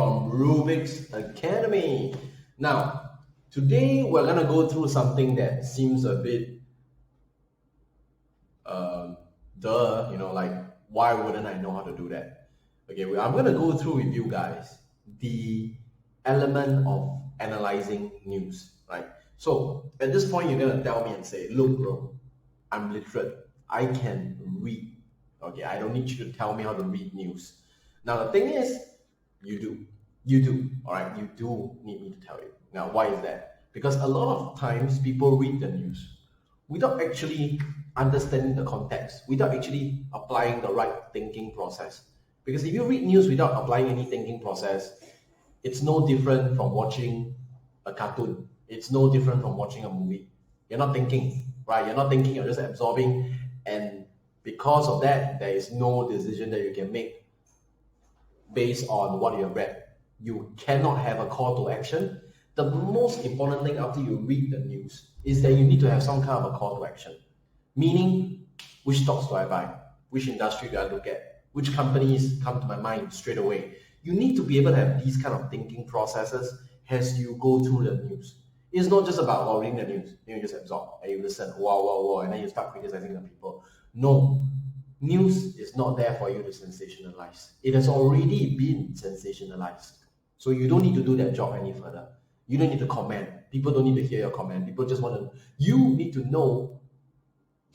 from Rubik's Academy. Now, today we're going to go through something that seems a bit like, why wouldn't I know how to do that? Okay, I'm going to go through with you guys the element of analyzing news, right? So at this point, you're going to tell me and say, look, bro, I'm literate. I can read. Okay, I don't need you to tell me how to read news. Now, the thing is, you do, all right? You do need me to tell you. Now, why is that? Because a lot of times people read the news without actually understanding the context, without actually applying the right thinking process. Because if you read news without applying any thinking process, it's no different from watching a cartoon. It's no different from watching a movie. You're not thinking, right? You're not thinking, you're just absorbing. And because of that, there is no decision that you can make based on what you have read. You cannot have a call to action. The most important thing after you read the news is that you need to have some kind of a call to action. Meaning, which stocks do I buy? Which industry do I look at? Which companies come to my mind straight away? You need to be able to have these kind of thinking processes as you go through the news. It's not just about reading the news. You just absorb and you listen, wow, and then you start criticizing the people. No, news is not there for you to sensationalize. It has already been sensationalized. So you don't need to do that job any further. You don't need to comment. People don't need to hear your comment. People just want to, you need to know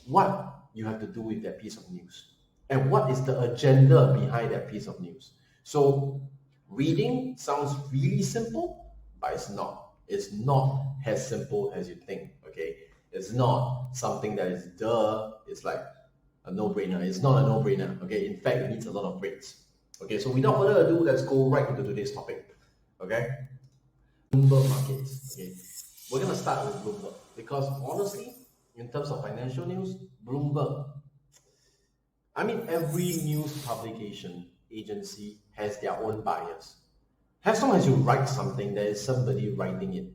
what you have to do with that piece of news and what is the agenda behind that piece of news. So reading sounds really simple, but it's not. It's not as simple as you think, okay? It's not something that is it's like a no-brainer. It's not a no-brainer, okay? In fact, it needs a lot of brains. Okay, so without further ado, let's go right into today's topic, okay? Bloomberg markets, okay? We're going to start with Bloomberg because honestly, in terms of financial news, Bloomberg, every news publication agency has their own bias. As long as you write something, there is somebody writing it.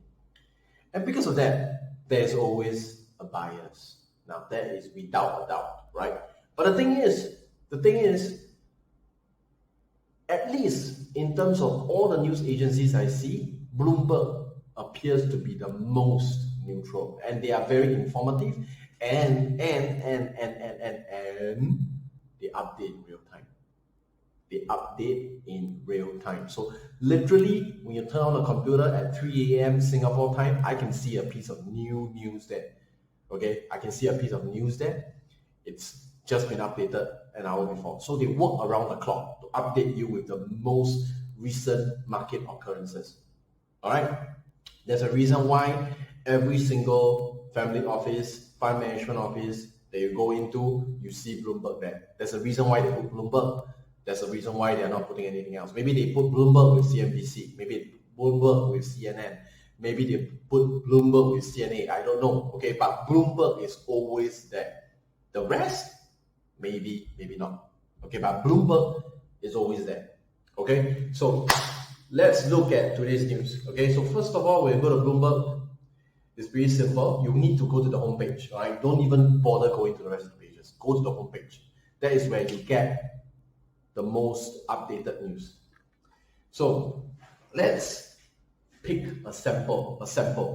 And because of that, there's always a bias. Now, that is without a doubt, right? But the thing is, at least in terms of all the news agencies I see, Bloomberg appears to be the most neutral, and they are very informative, and they update in real time. They update in real time. So literally, when you turn on the computer at 3 a.m. Singapore time, I can see a piece of new news there. Okay, I can see a piece of news there. It's just been updated an hour before. So they work around the clock to update you with the most recent market occurrences. All right. There's a reason why every single family office, fund management office that you go into, you see Bloomberg there. There's a reason why they put Bloomberg. There's a reason why they're not putting anything else. Maybe they put Bloomberg with CNBC. Maybe Bloomberg with CNN. Maybe they put Bloomberg with CNA. I don't know. Okay, but Bloomberg is always there. The rest, maybe not. Okay, but Bloomberg is always there. Okay, so let's look at today's news. Okay, so first of all, when you go to Bloomberg, it's pretty simple. You need to go to the homepage. All right, don't even bother going to the rest of the pages. Go to the homepage. That is where you get the most updated news. So let's pick a sample,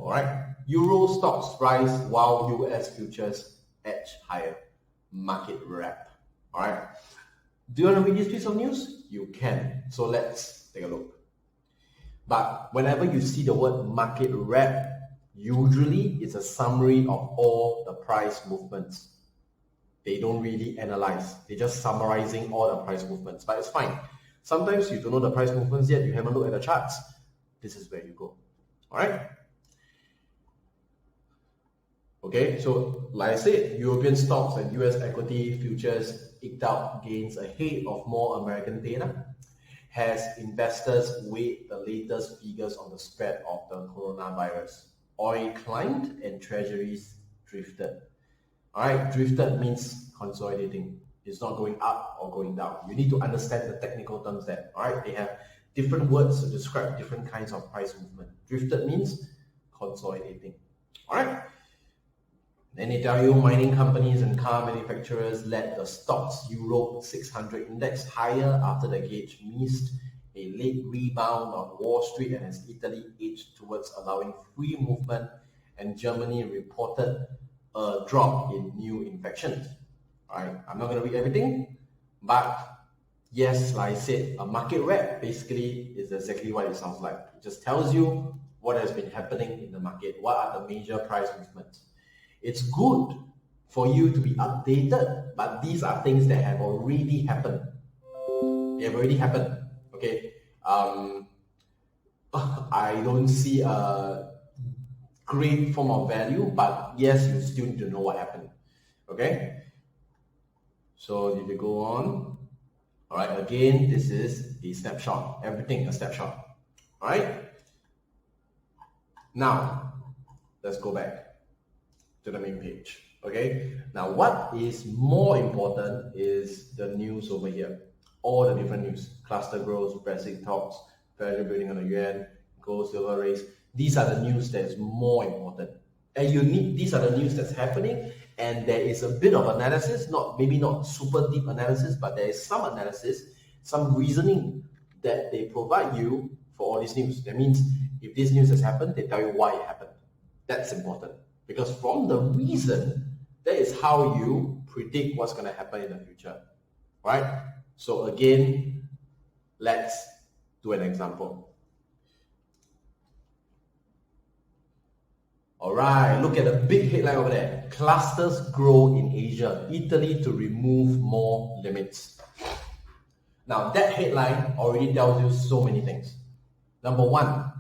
all right? Euro stocks rise while US futures edge higher. Market wrap, all right? Do you want to read this piece of news? You can. So let's take a look. But whenever you see the word market wrap, usually it's a summary of all the price movements. They don't really analyze. They're just summarizing all the price movements, but it's fine. Sometimes you don't know the price movements yet. You haven't looked at the charts. This is where you go. All right. Okay, so like I said, European stocks and US equity futures eked out gains ahead of more American data as investors weighed the latest figures on the spread of the coronavirus. Oil climbed and treasuries drifted. All right, drifted means consolidating. It's not going up or going down. You need to understand the technical terms there. All right, they have different words to describe different kinds of price movement. Drifted means consolidating. All right. Then they tell you mining companies and car manufacturers led the stocks Europe 600 index higher after the gauge missed a late rebound on Wall Street, and as Italy edged towards allowing free movement, and Germany reported a drop in new infections. All right, I'm not going to read everything, but yes, like I said, a market wrap basically is exactly what it sounds like. It just tells you what has been happening in the market, what are the major price movements. It's good for you to be updated, but these are things that have already happened. They have already happened. Okay. I don't see a great form of value, but yes, you still need to know what happened. Okay. So if you go on, all right, again, this is a snapshot, everything a snapshot. All right. Now, let's go back to the main page. Okay. Now, what is more important is the news over here. All the different news, cluster growth, Brexit talks, value building on the yuan, gold, silver race. These are the news that is more important. And you need, these are the news that's happening, and there is a bit of analysis, maybe not super deep analysis, but there is some analysis, some reasoning that they provide you for all this news. That means if this news has happened, they tell you why it happened. That's important, because from the reason, that is how you predict what's going to happen in the future, right? So again, let's do an example. All right, look at the big headline over there. Clusters grow in Asia. Italy to remove more limits. Now, that headline already tells you so many things. Number one,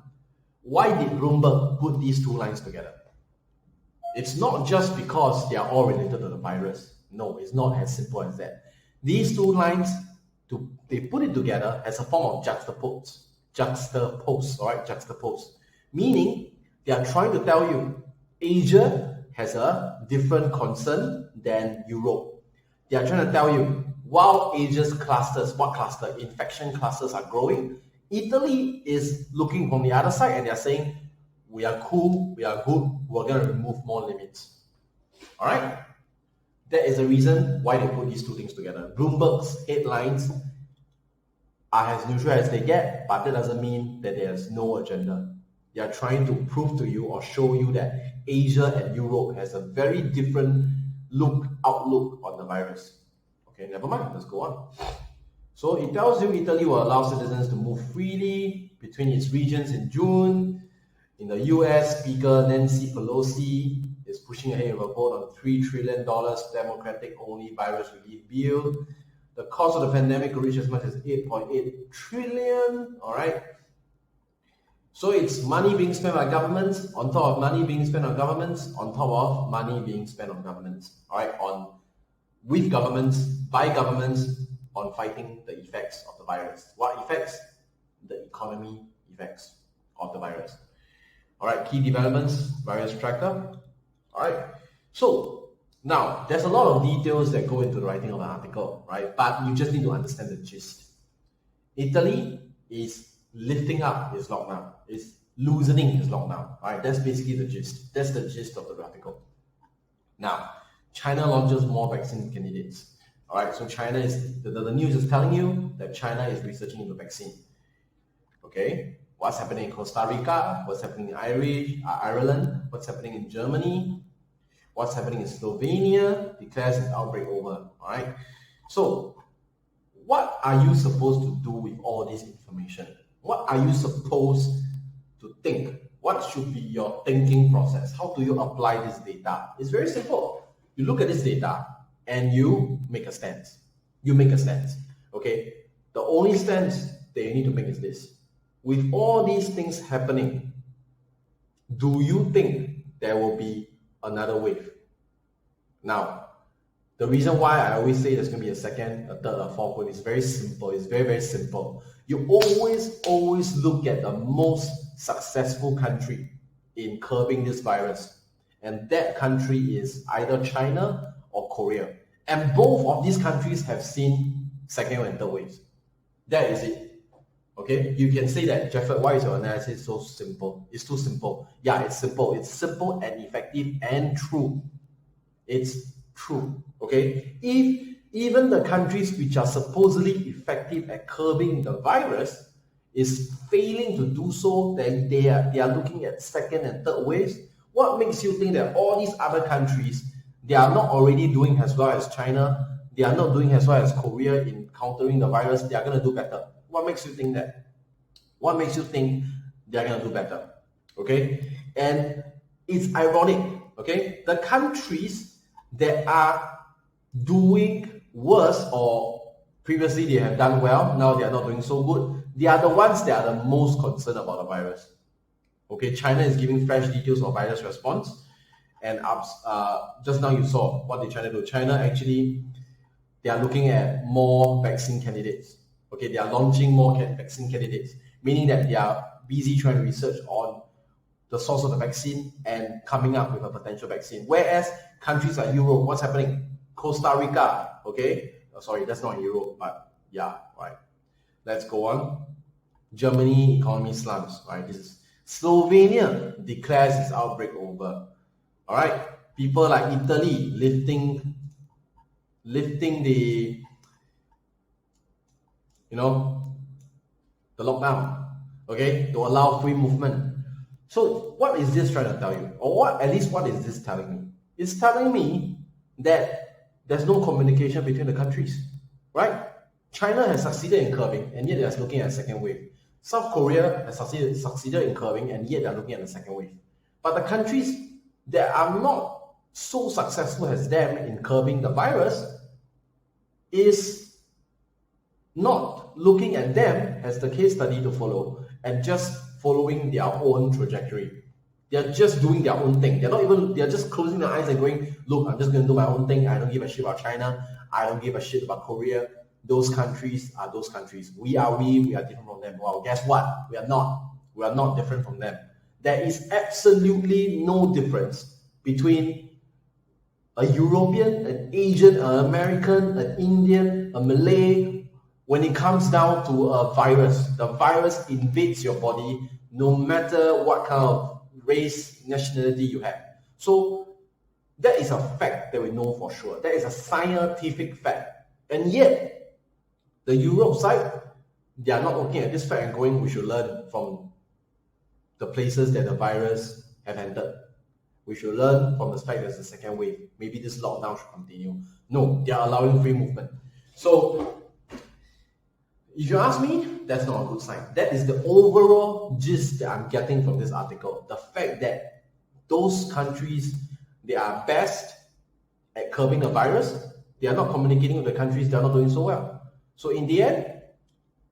why did Bloomberg put these two lines together? It's not just because they are all related to the virus. No, it's not as simple as that. These two lines, they put it together as a form of juxtapose, all right, juxtapose. Meaning, they are trying to tell you Asia has a different concern than Europe. They are trying to tell you, while Asia's clusters, what cluster? Infection clusters are growing. Italy is looking from the other side and they're saying, we are cool, we are good, we're going to remove more limits. All right? That is the reason why they put these two things together. Bloomberg's headlines are as neutral as they get, but that doesn't mean that there's no agenda. They are trying to prove to you or show you that Asia and Europe has a very different outlook on the virus. Okay, never mind, let's go on. So it tells you Italy will allow citizens to move freely between its regions in June. In the US, Speaker Nancy Pelosi is pushing ahead with a vote on $3 trillion Democratic-only virus relief bill. The cost of the pandemic could reach as much as 8.8 trillion, all right? So it's money being spent by governments, on top of money being spent on governments, on top of money being spent on governments, all right? With governments, by governments, on fighting the effects of the virus. What effects? The economy effects of the virus. All right, key developments, virus tracker. All right, so now there's a lot of details that go into the writing of an article, right? But you just need to understand the gist. Italy is lifting up its lockdown, is loosening its lockdown, all right? That's basically the gist. That's the gist of the article. Now, China launches more vaccine candidates. All right, so China is, the news is telling you that China is researching the vaccine. Okay, what's happening in Costa Rica? What's happening in Ireland? What's happening in Germany? What's happening in Slovenia? Declares its outbreak over. All right, so what are you supposed to do with all this information? What are you supposed to think? What should be your thinking process? How do you apply this data? It's very simple. You look at this data and you make a stance. You make a stance, okay? The only stance that you need to make is this. With all these things happening, do you think there will be another wave? Now, the reason why I always say there's going to be a second, a third, a fourth wave is very simple. It's very, very simple. You always look at the most successful country in curbing this virus. And that country is either China or Korea. And both of these countries have seen second and third waves. That is it. Okay, you can say that, Jeffrey, why is your analysis so simple? It's too simple. Yeah, it's simple. It's simple and effective and true. It's true. Okay, if even the countries which are supposedly effective at curbing the virus is failing to do so, then they are looking at second and third waves. What makes you think that all these other countries, they are not already doing as well as China, they are not doing as well as Korea in countering the virus, they are going to do better? What makes you think that? What makes you think they are going to do better? Okay, and it's ironic. Okay, the countries that are doing worse, or previously they have done well, now they are not doing so good, they are the ones that are the most concerned about the virus. Okay, China is giving fresh details of virus response, and just now you saw what they're trying to do. China actually, they are looking at more vaccine candidates. Okay, they are launching more vaccine candidates, meaning that they are busy trying to research on the source of the vaccine and coming up with a potential vaccine. Whereas countries like Europe, what's happening? Costa Rica, okay? Sorry, that's not Europe, but yeah, right. Let's go on. Germany, economy slumps, right? This is Slovenia declares its outbreak over. All right, people like Italy lifting the, the lockdown, okay, to allow free movement. So what is this trying to tell you? Or what is this telling me? It's telling me that there's no communication between the countries, right? China has succeeded in curbing, and yet they're looking at a second wave. South Korea has succeeded in curbing, and yet they're looking at the second wave. But the countries that are not so successful as them in curbing the virus is not looking at them as the case study to follow and just following their own trajectory. They're just doing their own thing. They're just closing their eyes and going, look, I'm just going to do my own thing. I don't give a shit about China. I don't give a shit about Korea. Those countries are those countries. We are different from them. Well, guess what? We are not. We are not different from them. There is absolutely no difference between a European, an Asian, an American, an Indian, a Malay. When it comes down to a virus, the virus invades your body no matter what kind of race, nationality you have. So that is a fact that we know for sure. That is a scientific fact. And yet, the Europe side, they are not looking at this fact and going, we should learn from the places that the virus have entered. We should learn from the fact there's a second wave. Maybe this lockdown should continue. No, they are allowing free movement. So, if you ask me, that's not a good sign. That is the overall gist that I'm getting from this article. The fact that those countries, they are best at curbing the virus. They are not communicating with the countries that are not doing so well. So in the end,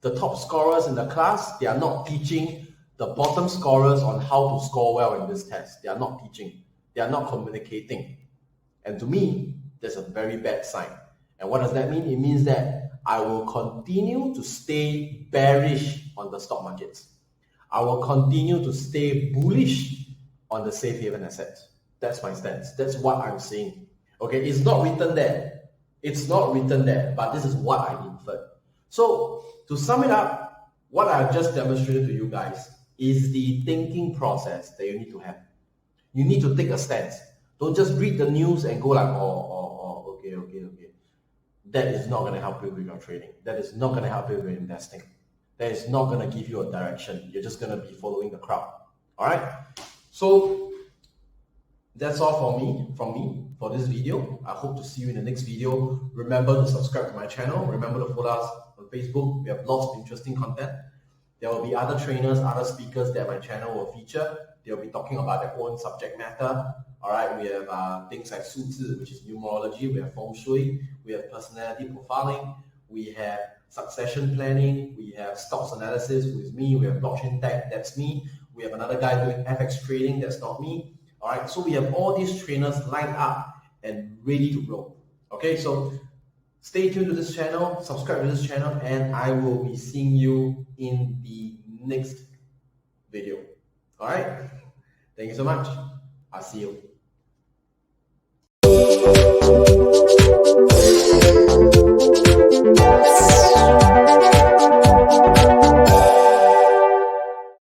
the top scorers in the class, they are not teaching the bottom scorers on how to score well in this test. They are not teaching. They are not communicating. And to me, that's a very bad sign. And what does that mean? It means that I will continue to stay bearish on the stock markets. I will continue to stay bullish on the safe haven assets. That's my stance. That's what I'm saying. Okay, it's not written there. It's not written there, but this is what I inferred. So, to sum it up, what I've just demonstrated to you guys is the thinking process that you need to have. You need to take a stance. Don't just read the news and go like, okay. That is not going to help you with your trading. That is not going to help you with investing. That is not going to give you a direction. You're just going to be following the crowd. All right? So that's all from me for this video. I hope to see you in the next video. Remember to subscribe to my channel. Remember to follow us on Facebook. We have lots of interesting content. There will be other trainers, other speakers that my channel will feature. They'll be talking about their own subject matter. All right, we have things like 数字, which is numerology. We have feng shui. We have personality profiling. We have succession planning. We have stocks analysis, who is me. We have blockchain tech, that's me. We have another guy doing FX trading, that's not me. All right, so we have all these trainers lined up and ready to roll. Okay, so stay tuned to this channel, subscribe to this channel, and I will be seeing you in the next video. All right, thank you so much. I'll see you.